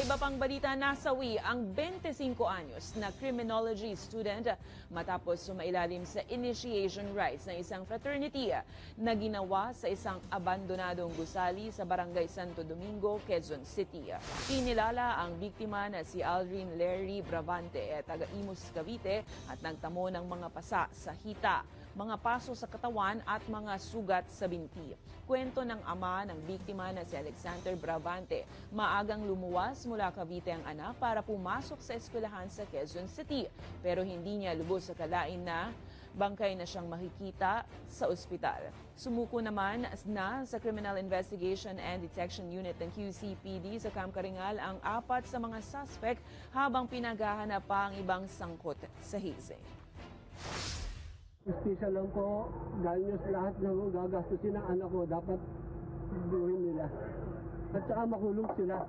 iba pang balita, nasawi ang 25 anyos na criminology student matapos sumailalim sa initiation rites ng isang fraternity na ginawa sa isang abandonadong gusali sa Barangay Santo Domingo, Quezon City. Kinilala ang biktima na si Aldrin Larry Bravante, taga Imus, Cavite, at nagtamo ng mga pasa sa hita, mga paso sa katawan at mga sugat sa binti. Kwento ng ama ng biktima na si Alexander Bravante, maagang lumuwas mula Cavite ang anak para pumasok sa eskwelahan sa Quezon City. Pero hindi niya lubos sa kalain na bangkay na siyang makikita sa ospital. Sumuko naman na sa Criminal Investigation and Detection Unit ng QCPD sa Camp Karingal ang 4 sa mga suspect habang pinaghahanap pa ang ibang sangkot sa hazing. Justicia lang po, dahil nyo lahat ng gagastusin ng anak ko, dapat gawin nila. At saka makulong sila.